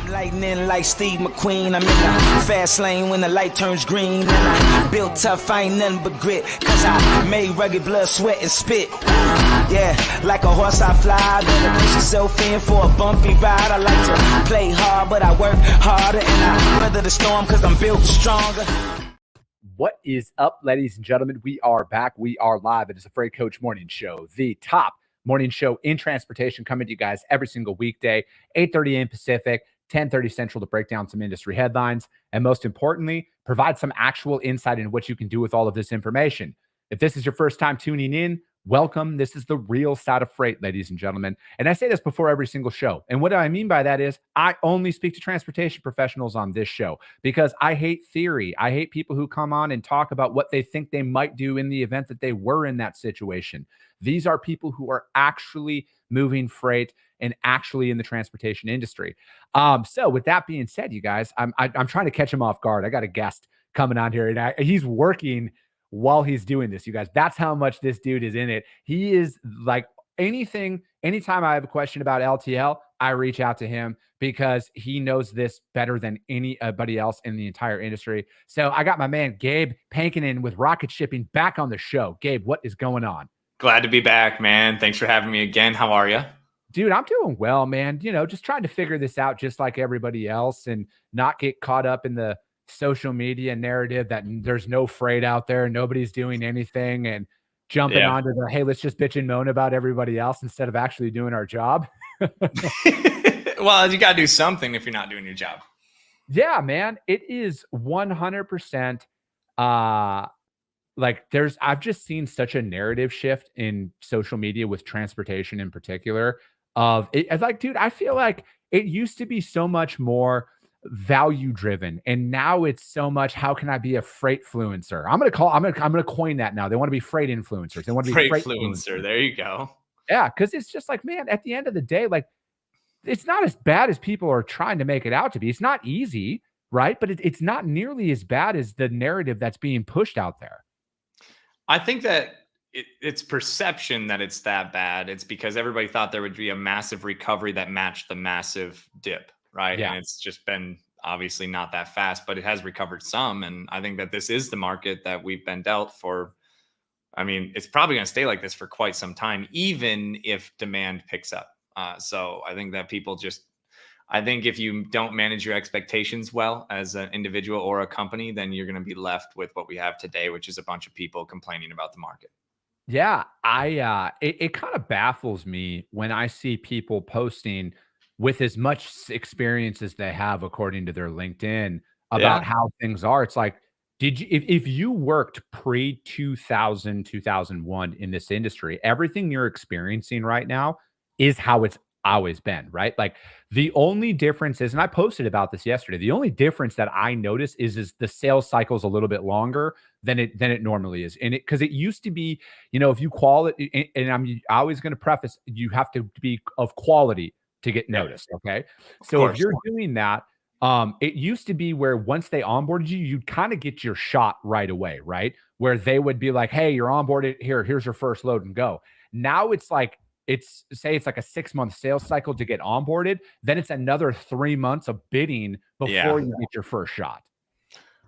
Lightning like Steve McQueen. I'm in the fast lane when the light turns green. And I built tough, I ain't nothing but grit. Cause I made rugged blood, sweat, and spit. Yeah, like a horse I fly. Better push yourself in for a bumpy ride. I like to play hard, but I work harder. And I weather the storm cause I'm built stronger. What is up, ladies and gentlemen? We are back. We are live. It is the Freight Coach Morning Show, the top morning show in transportation, coming to you guys every single weekday, 8:30 a.m. Pacific, 10:30 Central, to break down some industry headlines, and most importantly, provide some actual insight into what you can do with all of this information. If this is your first time tuning in, welcome. This is the real side of freight, ladies and gentlemen. And I say this before every single show. And what I mean by that is I only speak to transportation professionals on this show because I hate theory. I hate people who come on and talk about what they think they might do in the event that they were in that situation. These are people who are actually moving freight and actually in the transportation industry. So with that being said, you guys, I'm trying to catch him off guard. I got a guest coming on here, and he's working while he's doing this, you guys. That's how much this dude is in it. He is like anytime I have a question about LTL, I reach out to him because he knows this better than anybody else in the entire industry. So I got my man, Gabe Pankonin with Rocket Shipping back on the show. Gabe, what is going on? Glad to be back, man. Thanks for having me again. How are you? Dude, I'm doing well, man. You know, just trying to figure this out just like everybody else and not get caught up in the social media narrative that there's no freight out there, nobody's doing anything, and jumping onto the, hey, let's just bitch and moan about everybody else instead of actually doing our job. Well, you got to do something if you're not doing your job. Yeah, man. It is 100%. I've just seen such a narrative shift in social media with transportation in particular of it. It's like, dude, I feel like it used to be so much more value driven, and now it's so much, how can I be a freight fluencer? I'm gonna coin that now. They want to be freight influencers. They want to be freight fluencer. There you go. Yeah, because it's just like, man, at the end of the day, like, it's not as bad as people are trying to make it out to be. It's not easy, right? But it's not nearly as bad as the narrative that's being pushed out there. I think that it's perception that it's that bad. It's because everybody thought there would be a massive recovery that matched the massive dip, right? Yeah. And it's just been obviously not that fast, but it has recovered some. And I think that this is the market that we've been dealt for. I mean, it's probably going to stay like this for quite some time, even if demand picks up. So I think that I think if you don't manage your expectations well as an individual or a company, then you're going to be left with what we have today, which is a bunch of people complaining about the market. Yeah, it kind of baffles me when I see people posting with as much experience as they have, according to their LinkedIn, about how things are. It's like, if you worked pre 2000, 2001 in this industry, everything you're experiencing right now is how it's always been, right? Like, the only difference is, and I posted about this yesterday, the only difference that I notice is the sales cycle is a little bit longer than it normally is. And because it used to be, you know, if you quality, and I'm always going to preface, you have to be of quality to get noticed. Okay. So if you're doing that, it used to be where once they onboarded you, you'd kind of get your shot right away, right? Where they would be like, hey, you're onboarded, here's your first load and go. Now it's like, it's like a 6-month sales cycle to get onboarded. Then it's another 3 months of bidding before you get your first shot.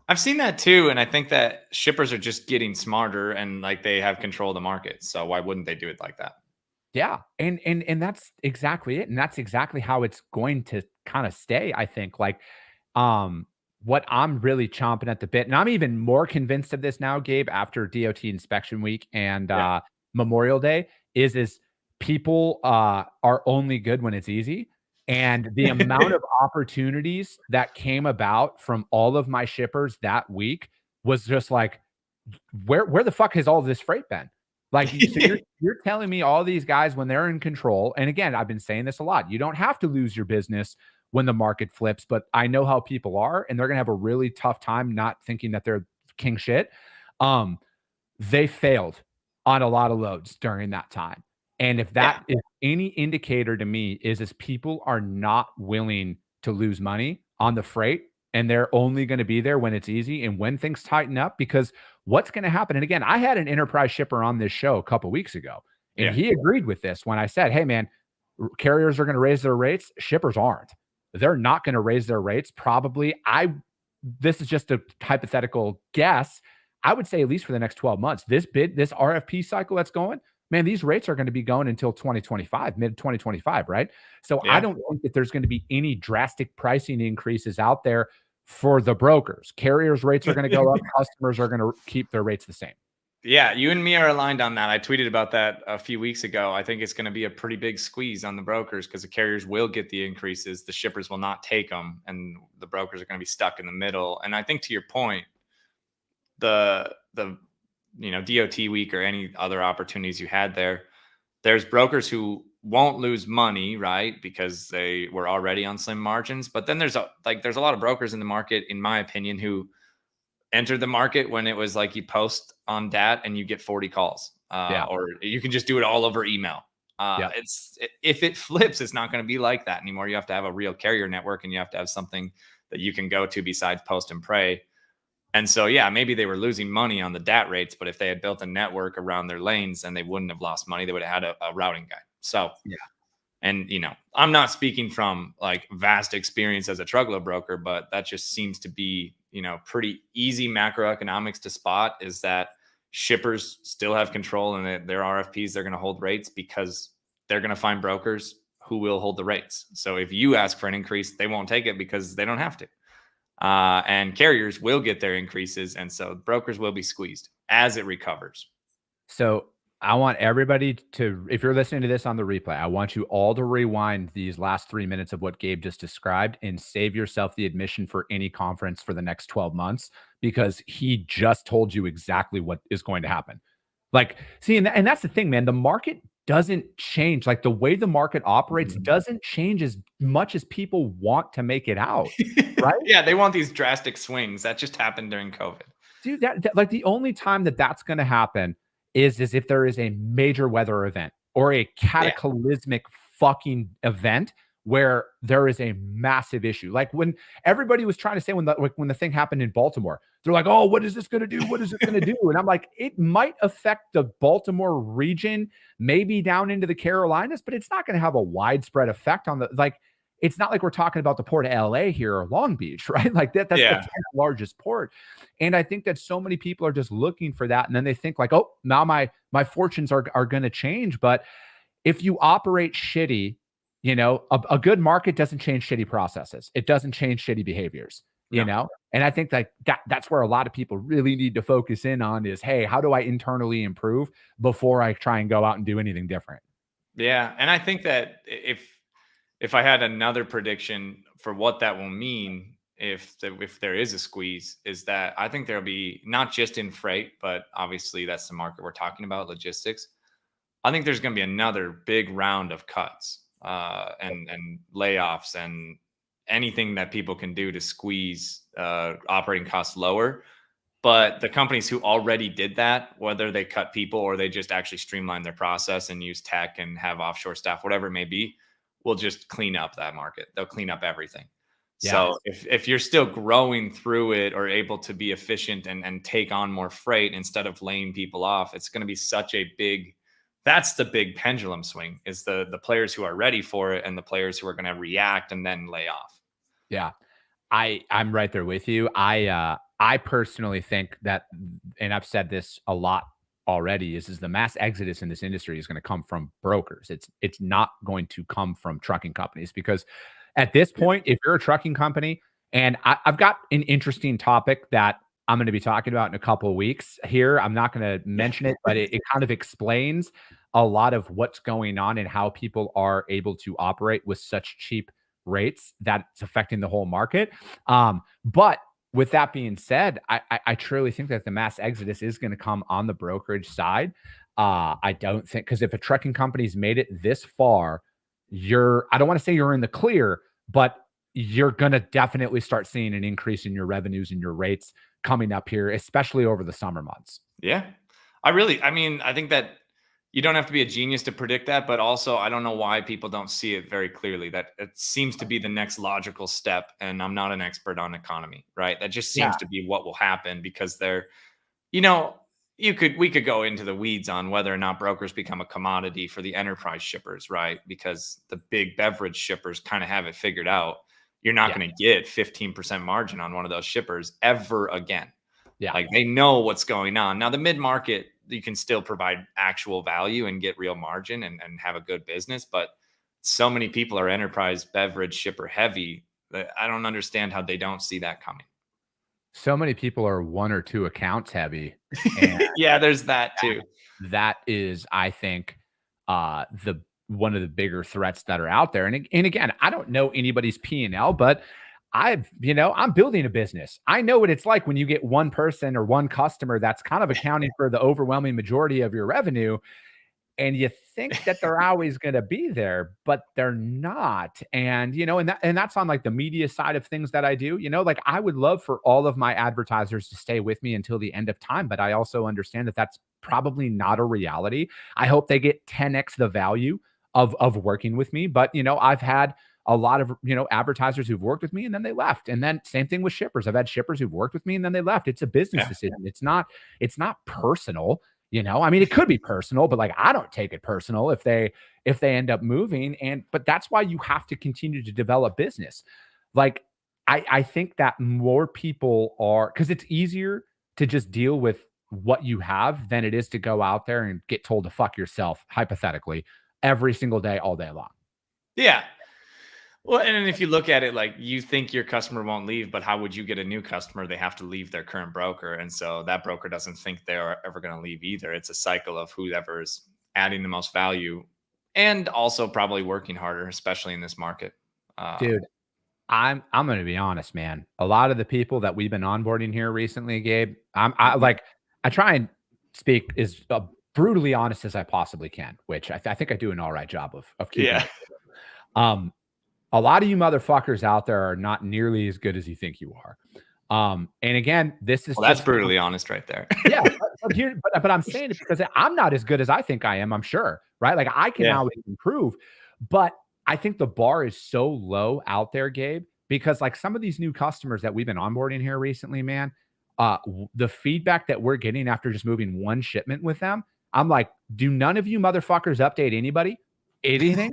I've seen that too. And I think that shippers are just getting smarter and like they have control of the market. So why wouldn't they do it like that? Yeah. And that's exactly it. And that's exactly how it's going to kind of stay, I think. Like, what I'm really chomping at the bit, and I'm even more convinced of this now, Gabe, after DOT inspection week and Memorial Day, is people are only good when it's easy. And the amount of opportunities that came about from all of my shippers that week was just like, where the fuck has all this freight been? Like, so you're telling me all these guys, when they're in control, and again, I've been saying this a lot, you don't have to lose your business when the market flips, but I know how people are, and they're going to have a really tough time not thinking that they're king shit. They failed on a lot of loads during that time. And if that is any indicator to me, is people are not willing to lose money on the freight, and they're only going to be there when it's easy and when things tighten up. Because what's going to happen? And again, I had an enterprise shipper on this show a couple weeks ago, and he agreed with this when I said, hey, man, carriers are going to raise their rates. Shippers aren't. they're not going to raise their rates. Probably, this is just a hypothetical guess. I would say at least for the next 12 months, this RFP cycle that's going, man, these rates are going to be going until 2025, mid 2025, right? So I Yeah. don't think that there's going to be any drastic pricing increases out there for the brokers. Carriers' rates are going to go up. Customers are going to keep their rates the same. Yeah, you and me are aligned on that. I tweeted about that a few weeks ago. I think it's going to be a pretty big squeeze on the brokers because the carriers will get the increases, the shippers will not take them, and the brokers are going to be stuck in the middle. And I think to your point, the DOT week or any other opportunities you had there's brokers who won't lose money, right? Because they were already on slim margins. But then there's a lot of brokers in the market, in my opinion, who entered the market when it was like you post on DAT and you get 40 calls, or you can just do it all over email. If it flips, it's not going to be like that anymore. You have to have a real carrier network, and you have to have something that you can go to besides post and pray. And so, yeah, maybe they were losing money on the DAT rates, but if they had built a network around their lanes, then they wouldn't have lost money. They would have had a routing guide. So, yeah. And, I'm not speaking from like vast experience as a truckload broker, but that just seems to be, pretty easy macroeconomics to spot, is that shippers still have control, and their RFPs, they're going to hold rates because they're going to find brokers who will hold the rates. So if you ask for an increase, they won't take it because they don't have to. And carriers will get their increases. And so brokers will be squeezed as it recovers. So I want everybody to, if you're listening to this on the replay, I want you all to rewind these last 3 minutes of what Gabe just described and save yourself the admission for any conference for the next 12 months, because he just told you exactly what is going to happen. Like, see, and that's the thing, man. The market doesn't change. Like, the way the market operates doesn't change as much as people want to make it out, right? Yeah, they want these drastic swings. That just happened during COVID. Dude, that like the only time that's going to happen is if there is a major weather event or a cataclysmic fucking event where there is a massive issue. Like when everybody was trying to say when the thing happened in Baltimore, they're like, oh, what is this going to do? What is it going to do? And I'm like, it might affect the Baltimore region, maybe down into the Carolinas, but it's not going to have a widespread effect on it's not like we're talking about the port of LA here or Long Beach, right? Like that's the 10th largest port. And I think that so many people are just looking for that. And then they think like, oh, now my fortunes are going to change. But if you operate shitty, a good market doesn't change shitty processes. It doesn't change shitty behaviors, you know? And I think that's where a lot of people really need to focus in on is, hey, how do I internally improve before I try and go out and do anything different? Yeah. And I think that if I had another prediction for what that will mean, if there is a squeeze, is that I think there'll be, not just in freight, but obviously that's the market we're talking about, logistics. I think there's going to be another big round of cuts and layoffs and anything that people can do to squeeze operating costs lower. But the companies who already did that, whether they cut people or they just actually streamline their process and use tech and have offshore staff, whatever it may be, will just clean up that market. They'll clean up everything. Yeah. So if you're still growing through it or able to be efficient and take on more freight instead of laying people off, it's going to be such a big, that's the big pendulum swing, is the players who are ready for it and the players who are going to react and then lay off. Yeah. I'm right there with you. I personally think that, and I've said this a lot already, is the mass exodus in this industry is going to come from brokers. It's not going to come from trucking companies, because at this point, if you're a trucking company, and I've got an interesting topic that I'm going to be talking about in a couple of weeks here. I'm not going to mention it, but it kind of explains a lot of what's going on and how people are able to operate with such cheap rates that's affecting the whole market. But with that being said, I truly think that the mass exodus is going to come on the brokerage side. I don't think, because if a trucking company's made it this far, I don't want to say you're in the clear, but you're going to definitely start seeing an increase in your revenues and your rates coming up here, especially over the summer months. Yeah. I think that you don't have to be a genius to predict that, but also I don't know why people don't see it very clearly, that it seems to be the next logical step. And I'm not an expert on economy, right? That just seems to be what will happen, because we could go into the weeds on whether or not brokers become a commodity for the enterprise shippers, right? Because the big beverage shippers kind of have it figured out. you're not going to get 15% margin on one of those shippers ever again. Yeah. Like they know what's going on. Now the mid-market, you can still provide actual value and get real margin and have a good business. But so many people are enterprise beverage shipper heavy that I don't understand how they don't see that coming. So many people are 1 or 2 accounts heavy. And yeah, there's that too. That is, I think, the one of the bigger threats that are out there. And again, I don't know anybody's P&L, but I'm building a business. I know what it's like when you get one person or one customer that's kind of accounting for the overwhelming majority of your revenue. And you think that they're always going to be there, but they're not. And, and that's on like the media side of things that I do, like I would love for all of my advertisers to stay with me until the end of time. But I also understand that that's probably not a reality. I hope they get 10x the value of working with me. But, I've had a lot of, advertisers who've worked with me and then they left. And then same thing with shippers. I've had shippers who've worked with me and then they left. It's a business decision. It's not personal. I mean, it could be personal, but like, I don't take it personal if they end up moving. But that's why you have to continue to develop business. Like, I think that more people are, because it's easier to just deal with what you have than it is to go out there and get told to fuck yourself, hypothetically, every single day, all day long. Yeah. Well, and if you look at it, like you think your customer won't leave, but how would you get a new customer? They have to leave their current broker. And so that broker doesn't think they're ever going to leave either. It's a cycle of whoever's adding the most value and also probably working harder, especially in this market. Dude, I'm going to be honest, man. A lot of the people that we've been onboarding here recently, Gabe, I try and speak as brutally honest as I possibly can, which I think I do an all right job of keeping. Yeah. A lot of you motherfuckers out there are not nearly as good as you think you are. And again, this is that's brutally honest right there. Yeah. But I'm saying it because I'm not as good as I think I am, I'm sure. Right. Like I can always improve, but I think the bar is so low out there, Gabe, because like some of these new customers that we've been onboarding here recently, man, the feedback that we're getting after just moving one shipment with them, I'm like, do none of you motherfuckers update anybody? Anything?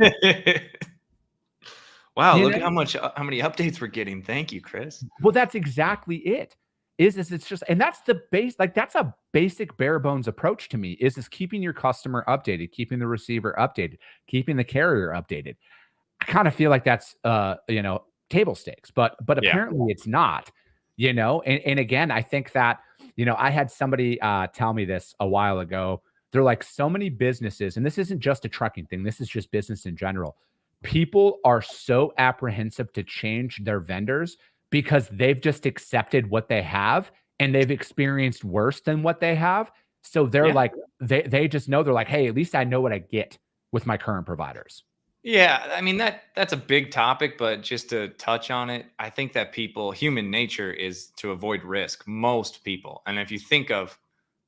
Wow, look at how many updates we're getting. Thank you, Chris. Well, that's exactly it. It's just, and that's the base, like that's a basic bare bones approach to me, is keeping your customer updated, keeping the receiver updated, keeping the carrier updated. I kind of feel like that's table stakes, but apparently it's not, and again, I think that, I had somebody tell me this a while ago. They're like, so many businesses, and this isn't just a trucking thing, this is just business in general. People are so apprehensive to change their vendors because they've just accepted what they have and they've experienced worse than what they have. So they're like, they just know, they're like, hey, at least I know what I get with my current providers. Yeah. I mean, that's a big topic, but just to touch on it, I think that human nature is to avoid risk, most people. And if you think of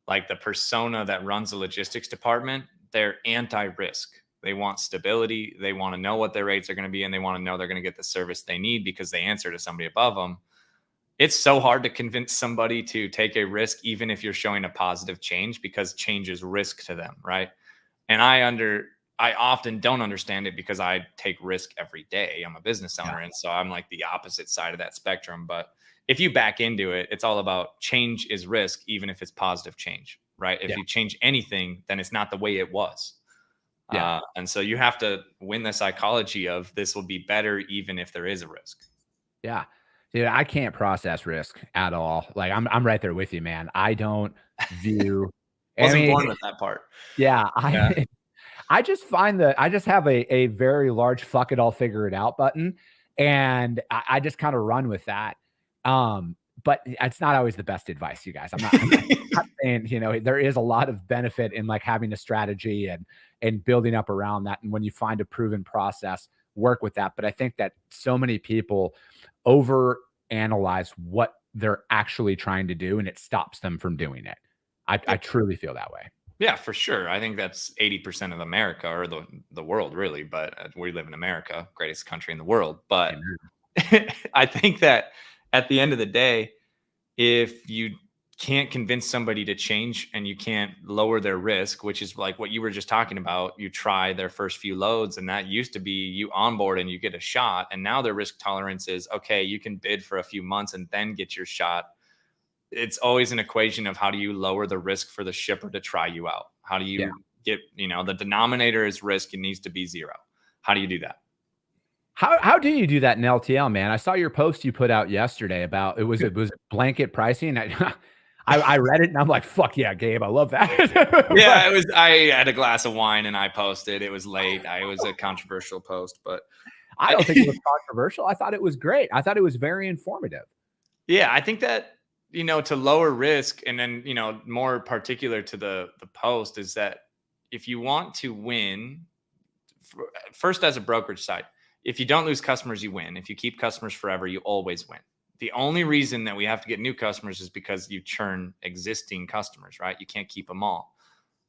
like the persona that runs the logistics department, they're anti-risk. They want stability. They want to know what their rates are going to be, and they want to know they're going to get the service they need because they answer to somebody above them. It's so hard to convince somebody to take a risk, even if you're showing a positive change, because change is risk to them, right? And I often don't understand it because I take risk every day. I'm a business owner, and so I'm like the opposite side of that spectrum. But if you back into it, it's all about change is risk, even if it's positive change, right? If you change anything, then it's not the way it was. And so you have to win the psychology of this will be better even if there is a risk. Yeah. Dude, I can't process risk at all. Like I'm right there with you, man. I don't view Wasn't born with that part. Yeah. I just find that I just have a very large fuck it all figure it out button. And I just kind of run with that. But it's not always the best advice, you guys. I'm not saying, there is a lot of benefit in like having a strategy and building up around that. And when you find a proven process, work with that. But I think that so many people over analyze what they're actually trying to do, and it stops them from doing it. I truly feel that way. Yeah, for sure. I think that's 80% of America, or the world really, but we live in America, greatest country in the world. But I think that at the end of the day, if you can't convince somebody to change and you can't lower their risk, which is like what you were just talking about. You try their first few loads, and that used to be you onboard and you get a shot. And now their risk tolerance is, okay, you can bid for a few months and then get your shot. It's always an equation of how do you lower the risk for the shipper to try you out? How do you get, the denominator is risk. It needs to be zero. How do you do that? How do you do that in LTL, man? I saw your post you put out yesterday about it was blanket pricing. I read it and I'm like, fuck yeah, Gabe, I love that. Yeah, it was. I had a glass of wine and I posted. It was late. It was a controversial post, but I don't think it was controversial. I thought it was great. I thought it was very informative. Yeah, I think that to lower risk, and then more particular to the post, is that if you want to win, first as a brokerage side, if you don't lose customers, you win. If you keep customers forever, you always win. The only reason that we have to get new customers is because you churn existing customers, right? You can't keep them all.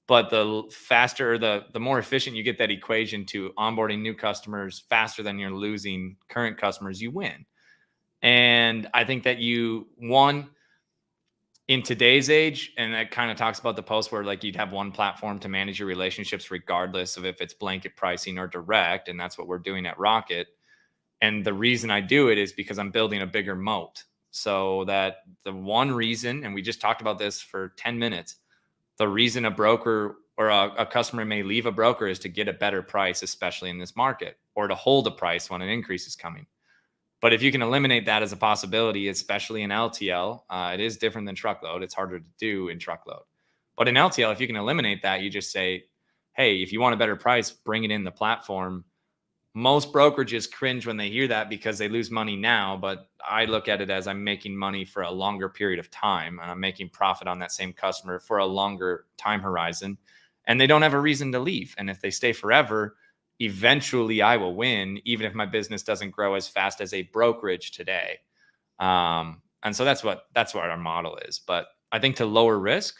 But the faster, the more efficient you get that equation to onboarding new customers faster than you're losing current customers, you win. And I think that in today's age, and that kind of talks about the post where like you'd have one platform to manage your relationships regardless of if it's blanket pricing or direct. And that's what we're doing at Rocket. And the reason I do it is because I'm building a bigger moat. So that the one reason, and we just talked about this for 10 minutes, the reason a broker or a customer may leave a broker is to get a better price, especially in this market, or to hold a price when an increase is coming. But if you can eliminate that as a possibility, especially in LTL, it is different than truckload. It's harder to do in truckload. But in LTL, if you can eliminate that, you just say, hey, if you want a better price, bring it in the platform. Most brokerages cringe when they hear that because they lose money now. But I look at it as I'm making money for a longer period of time, and I'm making profit on that same customer for a longer time horizon. And they don't have a reason to leave. And if they stay forever, eventually I will win, even if my business doesn't grow as fast as a brokerage today. And so that's what our model is. But I think to lower risk,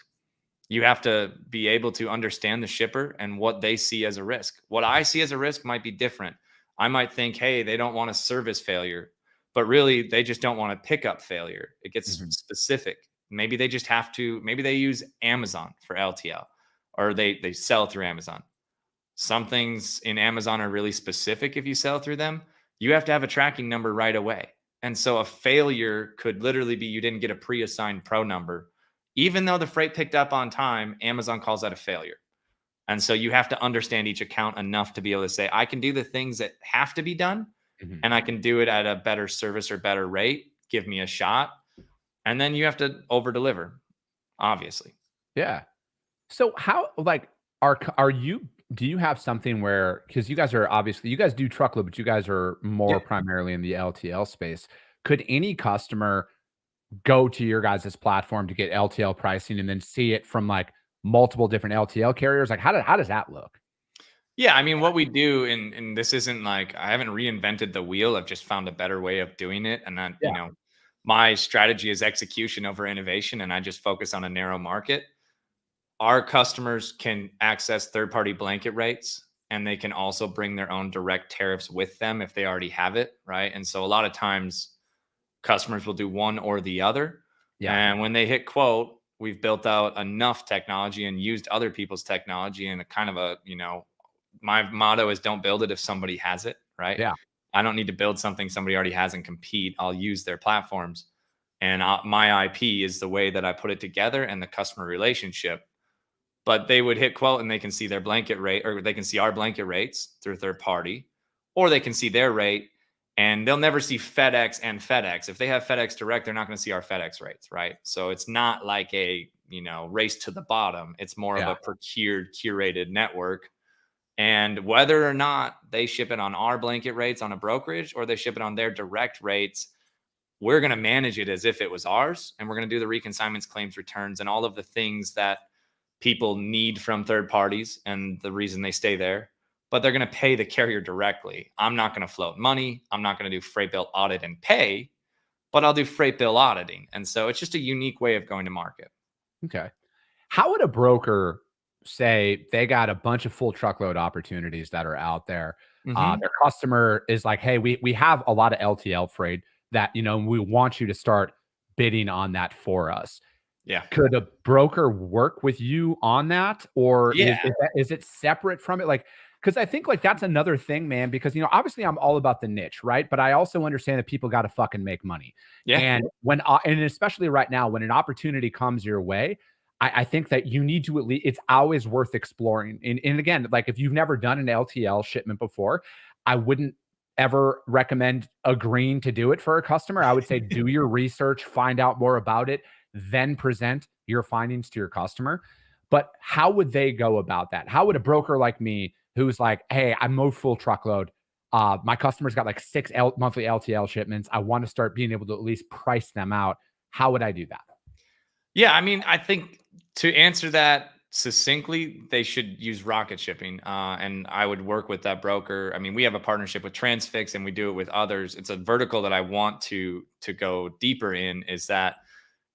you have to be able to understand the shipper and what they see as a risk. What I see as a risk might be different. I might think, hey, they don't want a service failure, but really they just don't want a pickup failure. It gets specific. Maybe they just have to, maybe they use Amazon for LTL, or they sell through Amazon. Some things in Amazon are really specific. If you sell through them, you have to have a tracking number right away. And so a failure could literally be you didn't get a pre-assigned pro number. Even though the freight picked up on time, Amazon calls that a failure. And so you have to understand each account enough to be able to say, I can do the things that have to be done, and I can do it at a better service or better rate. Give me a shot. And then you have to over deliver, obviously. Yeah. So how, like, do you have something where, because you guys are obviously, you guys do truckload, but you guys are more primarily in the LTL space. Could any customer go to your guys' platform to get LTL pricing and then see it from like multiple different LTL carriers? Like how does that look? Yeah, I mean, what we do, and this isn't like I haven't reinvented the wheel. I've just found a better way of doing it. And that, my strategy is execution over innovation, and I just focus on a narrow market. Our customers can access third-party blanket rates, and they can also bring their own direct tariffs with them if they already have it, right? And so a lot of times customers will do one or the other. Yeah. And when they hit quote, we've built out enough technology and used other people's technology, and a kind of my motto is don't build it if somebody has it, right? Yeah. I don't need to build something somebody already has and compete. I'll use their platforms. And my IP is the way that I put it together and the customer relationship. But they would hit quote and they can see their blanket rate, or they can see our blanket rates through third party, or they can see their rate, and they'll never see FedEx and FedEx. If they have FedEx Direct, they're not going to see our FedEx rates, right? So it's not like a, race to the bottom. It's more of a procured, curated network. And whether or not they ship it on our blanket rates on a brokerage or they ship it on their direct rates, we're going to manage it as if it was ours. And we're going to do the reconsignments, claims, returns, and all of the things that people need from third parties and the reason they stay there, but they're going to pay the carrier directly. I'm not going to float money. I'm not going to do freight bill audit and pay, but I'll do freight bill auditing. And so it's just a unique way of going to market. Okay. How would a broker say they got a bunch of full truckload opportunities that are out there? Their customer is like, hey, we have a lot of LTL freight that, we want you to start bidding on that for us. Yeah. Could a broker work with you on that? Or Yeah. is it separate from it? Like, because I think like that's another thing, man, because, obviously I'm all about the niche, right? But I also understand that people got to fucking make money. Yeah. And and especially right now, when an opportunity comes your way, I think that you need to at least, it's always worth exploring. And again, like if you've never done an LTL shipment before, I wouldn't ever recommend agreeing to do it for a customer. I would say do your research, find out more about it, then present your findings to your customer. But how would they go about that? How would a broker like me, who's like, hey, I mowed full truckload. My customer's got like monthly LTL shipments. I want to start being able to at least price them out. How would I do that? Yeah, I mean, I think to answer that succinctly, they should use rocket shipping. And I would work with that broker. I mean, we have a partnership with Transfix and we do it with others. It's a vertical that I want to go deeper in, is that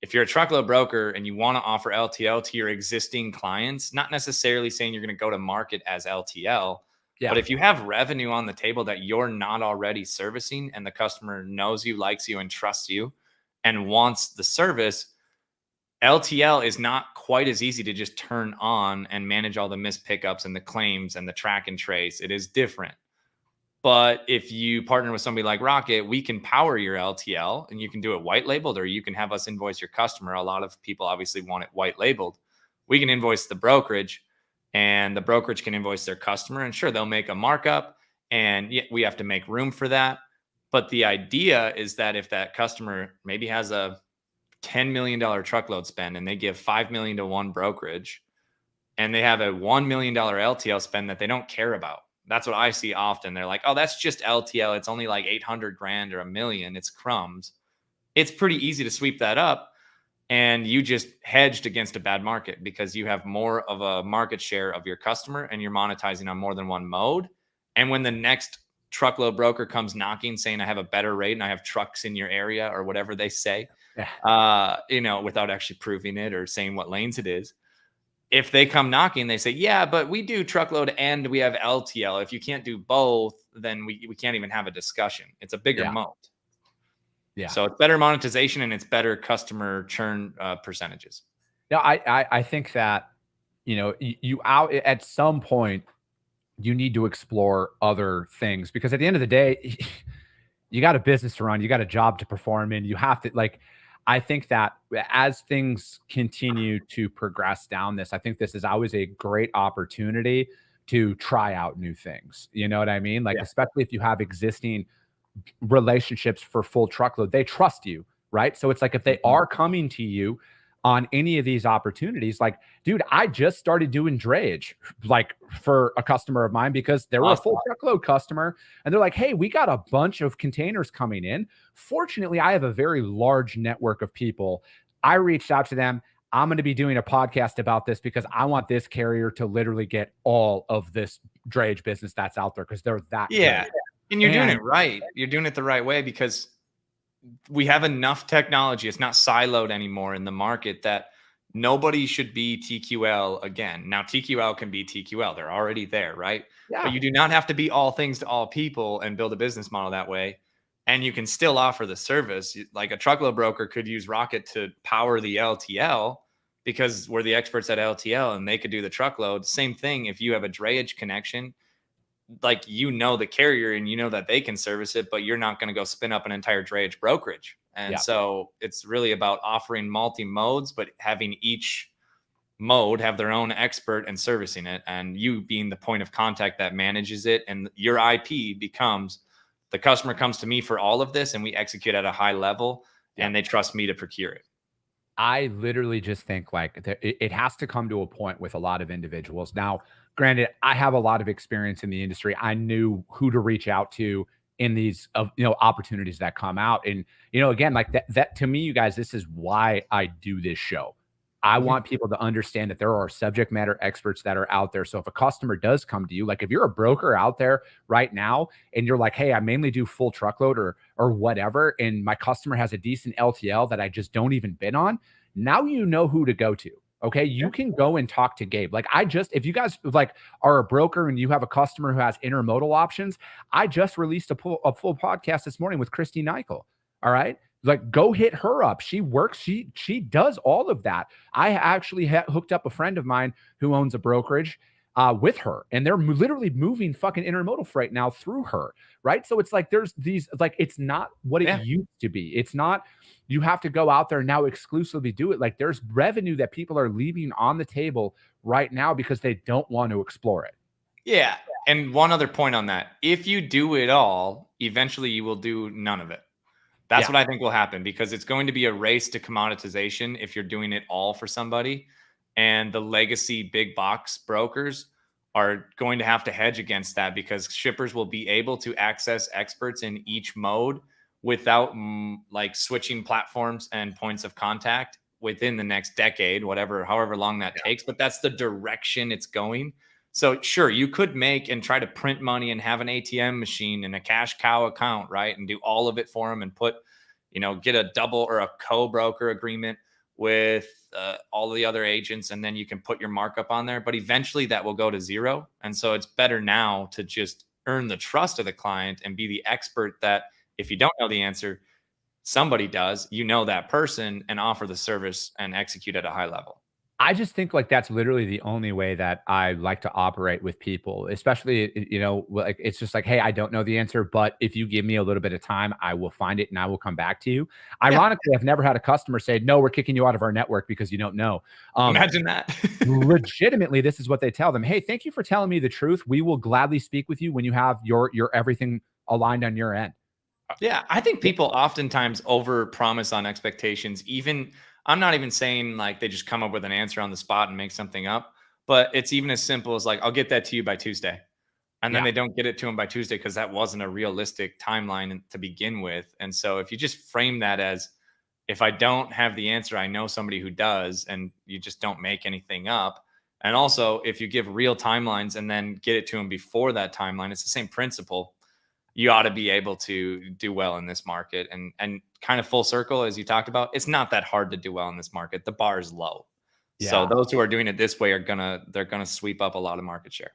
if you're a truckload broker and you want to offer LTL to your existing clients, not necessarily saying you're going to go to market as LTL, but if you have revenue on the table that you're not already servicing and the customer knows you, likes you, and trusts you and wants the service, LTL is not quite as easy to just turn on and manage all the missed pickups and the claims and the track and trace. It is different. But if you partner with somebody like Rocket, we can power your LTL and you can do it white labeled, or you can have us invoice your customer. A lot of people obviously want it white labeled. We can invoice the brokerage and the brokerage can invoice their customer. And sure, they'll make a markup and we have to make room for that. But the idea is that if that customer maybe has a $10 million truckload spend and they give $5 million to one brokerage and they have a $1 million LTL spend that they don't care about. That's what I see often. They're like, oh, that's just LTL. It's only like 800 grand or $1 million. It's crumbs. It's pretty easy to sweep that up. And you just hedged against a bad market because you have more of a market share of your customer and you're monetizing on more than one mode. And when the next truckload broker comes knocking saying, I have a better rate and I have trucks in your area or whatever they say, without actually proving it or saying what lanes it is. If they come knocking, they say, yeah, but we do truckload and we have LTL. If you can't do both, then we can't even have a discussion. It's a bigger moat. Yeah. So it's better monetization and it's better customer churn percentages. Yeah, I think that, you out at some point, you need to explore other things because at the end of the day, you got a business to run, you got a job to perform in. You have to I think that as things continue to progress down this, I think this is always a great opportunity to try out new things. You know what I mean? Especially if you have existing relationships for full truckload, they trust you, right? So it's like if they are coming to you on any of these opportunities, like, dude, I just started doing drayage for a customer of mine because they were a full truckload customer and they're like, hey, we got a bunch of containers coming in. Fortunately, I have a very large network of people. I reached out to them. I'm going to be doing a podcast about this because I want this carrier to literally get all of this drayage business that's out there because they're that good. And you're doing it right. You're doing it the right way because we have enough technology. It's not siloed anymore in the market that nobody should be TQL again. Now, TQL can be TQL. They're already there, right? Yeah. But you do not have to be all things to all people and build a business model that way. And you can still offer the service. Like a truckload broker could use Rocket to power the LTL because we're the experts at LTL and they could do the truckload. Same thing if you have a drayage connection, the carrier and that they can service it, but you're not going to go spin up an entire drayage brokerage. And so it's really about offering multi-modes, but having each mode have their own expert and servicing it, and you being the point of contact that manages it. And your IP becomes the customer comes to me for all of this and we execute at a high level and they trust me to procure it. I literally just think it has to come to a point with a lot of individuals. Now, granted, I have a lot of experience in the industry. I knew who to reach out to in these opportunities that come out. And, again, that to me, you guys, this is why I do this show. I want people to understand that there are subject matter experts that are out there. So if a customer does come to you, if you're a broker out there right now and you're like, hey, I mainly do full truckload or whatever, and my customer has a decent LTL that I just don't even bid on, now you know who to go to. Okay. You can go and talk to Gabe. If you guys are a broker and you have a customer who has intermodal options, I just released a full podcast this morning with Christy Nykel. All right. Like, go hit her up. She works. She does all of that. I actually hooked up a friend of mine who owns a brokerage with her, and they're literally moving fucking intermodal freight now through her. Right. So it's like there's these, like, it's not what it used to be. It's not, you have to go out there and now exclusively do it. Like, there's revenue that people are leaving on the table right now because they don't want to explore it. Yeah. And one other point on that, if you do it all, eventually you will do none of it. That's what I think will happen, because it's going to be a race to commoditization if you're doing it all for somebody. And the legacy big box brokers are going to have to hedge against that, because shippers will be able to access experts in each mode without like switching platforms and points of contact within the next decade, however long that takes. But that's the direction it's going. So sure, you could make and try to print money and have an ATM machine and a cash cow account, right? And do all of it for them and put, get a double or a co-broker agreement with all the other agents. And then you can put your markup on there. But eventually that will go to zero. And so it's better now to just earn the trust of the client and be the expert that if you don't know the answer, somebody does, that person, and offer the service and execute at a high level. I just think like that's literally the only way that I like to operate with people, especially, like, it's just like, hey, I don't know the answer, but if you give me a little bit of time, I will find it and I will come back to you. Ironically, I've never had a customer say, no, we're kicking you out of our network because you don't know. Imagine that. Legitimately, this is what they tell them. Hey, thank you for telling me the truth. We will gladly speak with you when you have your everything aligned on your end. Yeah, I think people oftentimes overpromise on expectations. Even, I'm not even saying like they just come up with an answer on the spot and make something up, but it's even as simple as like, I'll get that to you by Tuesday. And then they don't get it to them by Tuesday because that wasn't a realistic timeline to begin with. And so if you just frame that as, if I don't have the answer, I know somebody who does, and you just don't make anything up. And also, if you give real timelines and then get it to them before that timeline, it's the same principle. You ought to be able to do well in this market. And kind of full circle, as you talked about, it's not that hard to do well in this market. The bar is low. Yeah. So those who are doing it this way they're gonna sweep up a lot of market share.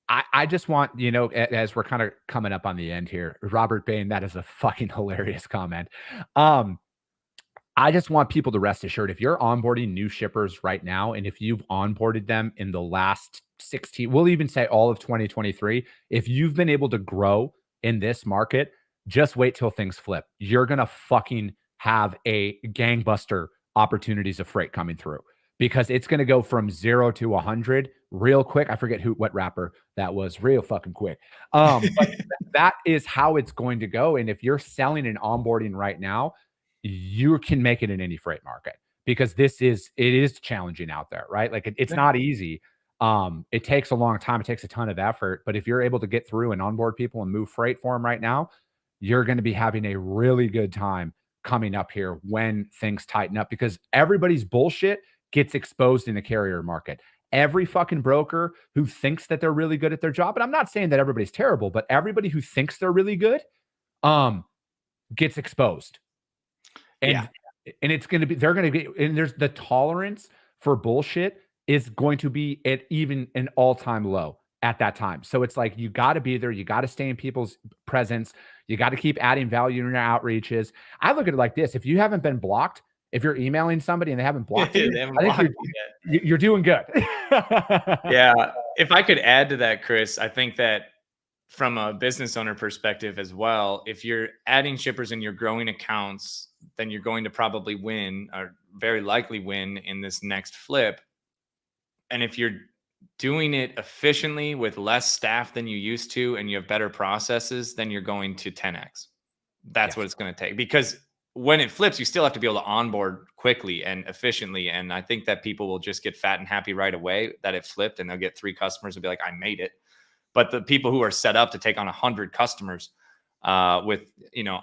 I just want, as we're kind of coming up on the end here, Robert Bain, that is a fucking hilarious comment. I just want people to rest assured, if you're onboarding new shippers right now, and if you've onboarded them in the last 16, we'll even say all of 2023, if you've been able to grow in this market, just wait till things flip. You're going to fucking have a gangbuster opportunities of freight coming through, because it's going to go from 0 to 100 real quick. I forget what rapper that was, real fucking quick. But that is how it's going to go. And if you're selling and onboarding right now, you can make it in any freight market, because it is challenging out there, right? Like it's not easy. It takes a long time. It takes a ton of effort. But if you're able to get through and onboard people and move freight for them right now, you're going to be having a really good time coming up here when things tighten up, because everybody's bullshit gets exposed in the carrier market. Every fucking broker who thinks that they're really good at their job, and I'm not saying that everybody's terrible, but everybody who thinks they're really good, gets exposed. And it's going to be, they're going to be, and there's the tolerance for bullshit is going to be at even an all-time low at that time. So it's like, you got to be there. You got to stay in people's presence. You got to keep adding value in your outreaches. I look at it like this. If you haven't been blocked, if you're emailing somebody and they haven't blocked you, I think you're doing good. Yeah. If I could add to that, Chris, I think that from a business owner perspective as well, if you're adding shippers and you're growing accounts, then you're going to probably win, or very likely win, in this next flip. And if you're doing it efficiently with less staff than you used to, and you have better processes, then you're going to 10x. That's what it's going to take, because when it flips, you still have to be able to onboard quickly and efficiently. And I think that people will just get fat and happy right away that it flipped, and they'll get 3 customers and be like, I made it. But the people who are set up to take on 100 customers with,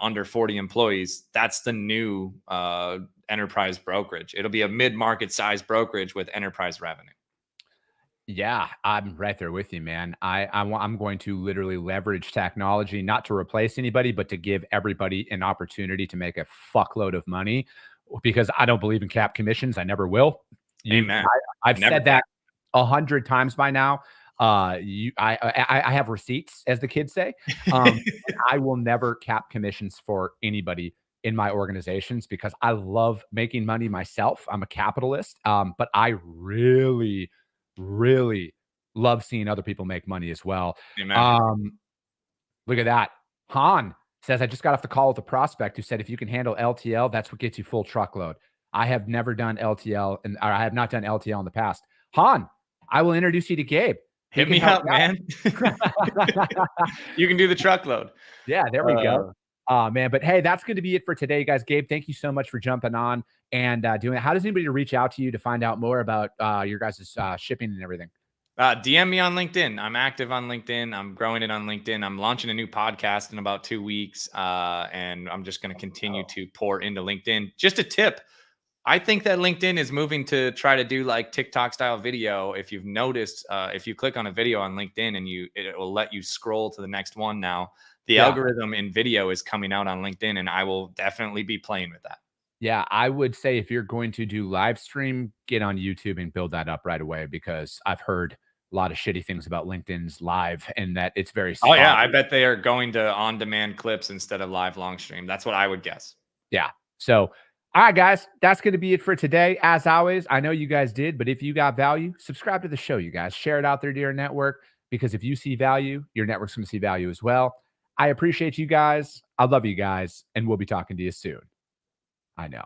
under 40 employees, that's the new enterprise brokerage. It'll be a mid-market size brokerage with enterprise revenue. Yeah, I'm right there with you, man. I'm going to literally leverage technology, not to replace anybody, but to give everybody an opportunity to make a fuckload of money, because I don't believe in cap commissions. I never will. Amen. I've said that 100 times by now. I have receipts, as the kids say. I will never cap commissions for anybody in my organizations because I love making money myself. I'm a capitalist, but I really, really love seeing other people make money as well. Amen. Look at that. Han says, I just got off the call with a prospect who said, if you can handle LTL, that's what gets you full truckload. I have never done LTL or I have not done LTL in the past. Han, I will introduce you to Gabe. Hit me up, man. You can do the truckload. Yeah, there we go. Man, but hey, that's going to be it for today, guys. Gabe, thank you so much for jumping on and doing it. How does anybody reach out to you to find out more about your guys' shipping and everything? DM me on LinkedIn. I'm active on LinkedIn. I'm growing it on LinkedIn. I'm launching a new podcast in about 2 weeks. And I'm just going to continue to pour into LinkedIn. Just a tip. I think that LinkedIn is moving to try to do like TikTok style video. If you've noticed, if you click on a video on LinkedIn and it will let you scroll to the next one now. The algorithm in video is coming out on LinkedIn, and I will definitely be playing with that. Yeah, I would say if you're going to do live stream, get on YouTube and build that up right away because I've heard a lot of shitty things about LinkedIn's live and that it's very sloppy. Oh, yeah. I bet they are going to on-demand clips instead of live long stream. That's what I would guess. Yeah. So, all right, guys, that's going to be it for today. As always, I know you guys did, but if you got value, subscribe to the show, you guys. Share it out there to your network because if you see value, your network's going to see value as well. I appreciate you guys. I love you guys, and we'll be talking to you soon. I know.